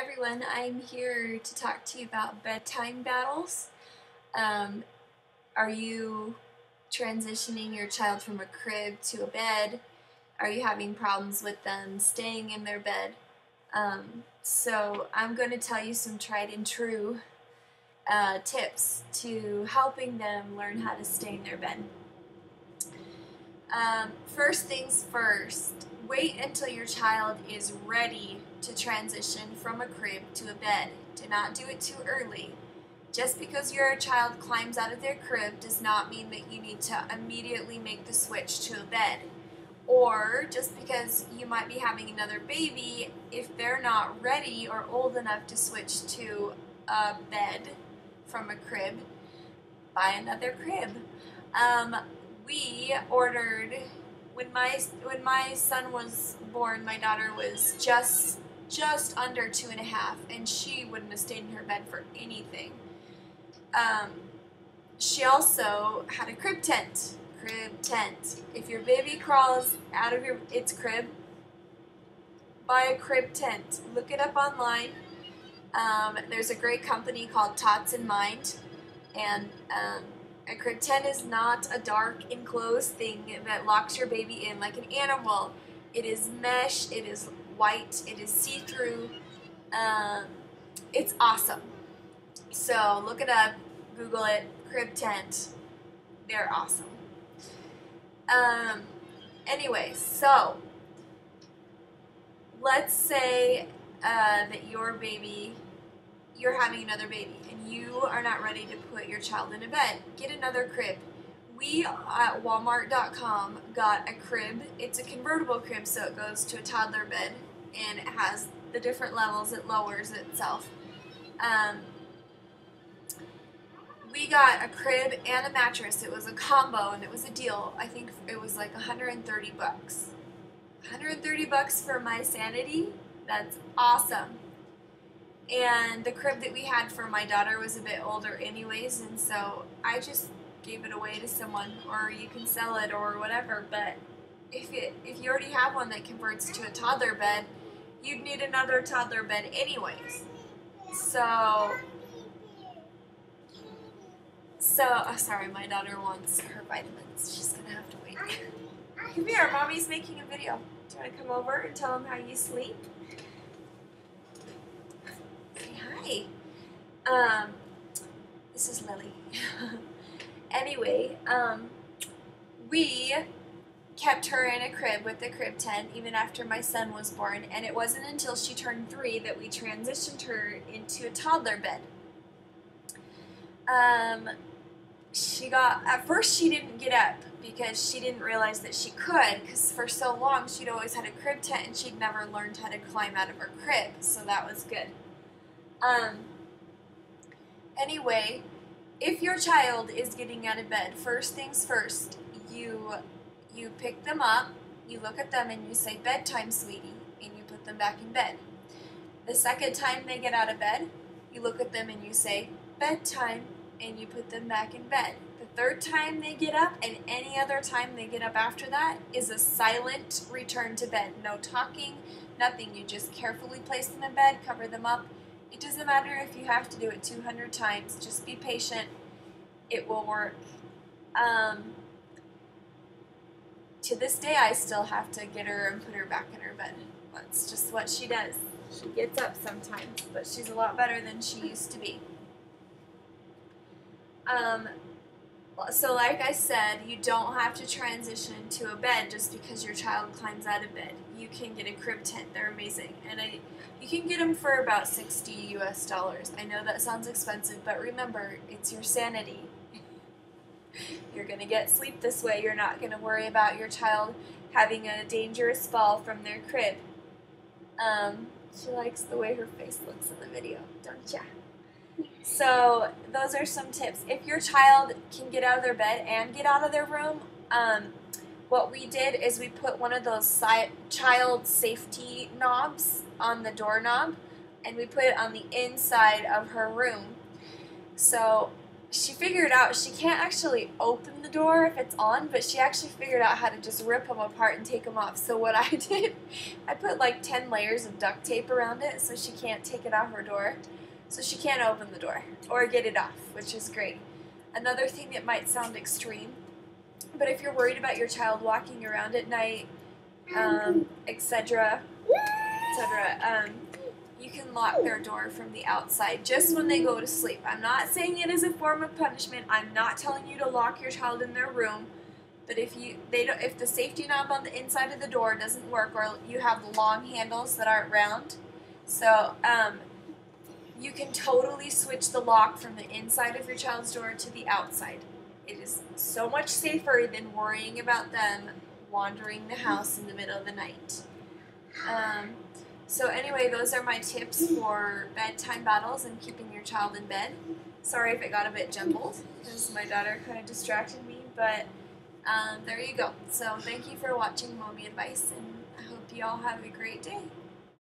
everyone, I'm here to talk to you about bedtime battles. Are you transitioning your child from a crib to a bed? Are you having problems with them staying in their bed? So I'm going to tell you some tried and true tips to helping them learn how to stay in their bed. First things first, wait until your child is ready to transition from a crib to a bed. Do not do it too early. Just because your child climbs out of their crib does not mean that you need to immediately make the switch to a bed. Or just because you might be having another baby, if they're not ready or old enough to switch to a bed from a crib, buy another crib. We ordered, when my son was born, my daughter was just under 2.5, and she wouldn't have stayed in her bed for anything. She also had a crib tent. If your baby crawls out of its crib, buy a crib tent. Look it up online. There's a great company called Tots in Mind, and a crib tent is not a dark enclosed thing that locks your baby in like an animal. It is mesh, it is white, it is see-through. It's awesome. So look it up, Google it, crib tent. They're awesome. Anyway, so let's say that you're having another baby and you are not ready to put your child in a bed. Get another crib. We at Walmart.com got a crib. It's a convertible crib, so it goes to a toddler bed and it has the different levels. It lowers itself. We got a crib and a mattress. It was a combo and it was a deal. I think it was like $130. $130 for my sanity? That's awesome. And the crib that we had for my daughter was a bit older anyways, and so I just gave it away to someone, or you can sell it or whatever. But if you already have one that converts to a toddler bed, you'd need another toddler bed anyways. So oh, sorry, my daughter wants her vitamins. She's gonna have to wait. Come here, mommy's making a video. Do you want to come over and tell them how you sleep? Say hi. This is Lily. Anyway, we kept her in a crib with the crib tent even after my son was born, and it wasn't until she turned 3 that we transitioned her into a toddler bed. At first she didn't get up because she didn't realize that she could, because for so long she'd always had a crib tent and she'd never learned how to climb out of her crib, so that was good. Anyway, if your child is getting out of bed, first things first, you pick them up, you look at them and you say, "Bedtime, sweetie," and you put them back in bed. The second time they get out of bed, you look at them and you say, "Bedtime," and you put them back in bed. The third time they get up, and any other time they get up after that, is a silent return to bed. No talking, nothing. You just carefully place them in bed, cover them up. It doesn't matter if you have to do it 200 times. Just be patient. It will work. To this day, I still have to get her and put her back in her bed. That's just what she does. She gets up sometimes, but she's a lot better than she used to be. So like I said, you don't have to transition to a bed just because your child climbs out of bed. You can get a crib tent. They're amazing. And you can get them for about $60 US. I know that sounds expensive, but remember, it's your sanity. You're going to get sleep this way. You're not going to worry about your child having a dangerous fall from their crib. She likes the way her face looks in the video, don't ya? So those are some tips. If your child can get out of their bed and get out of their room, what we did is we put one of those child safety knobs on the doorknob, and we put it on the inside of her room. So she figured out she can't actually open the door if it's on, but she actually figured out how to just rip them apart and take them off. So what I did, I put like 10 layers of duct tape around it so she can't take it off her door. So she can't open the door or get it off, which is great. Another thing that might sound extreme, but if you're worried about your child walking around at night, etc., you can lock their door from the outside just when they go to sleep. I'm not saying it is a form of punishment. I'm not telling you to lock your child in their room. But if the safety knob on the inside of the door doesn't work, or you have the long handles that aren't round, so you can totally switch the lock from the inside of your child's door to the outside. It is so much safer than worrying about them wandering the house in the middle of the night. So anyway, those are my tips for bedtime battles and keeping your child in bed. Sorry if it got a bit jumbled, because my daughter kind of distracted me, but there you go. So thank you for watching Mommy Advice, and I hope you all have a great day.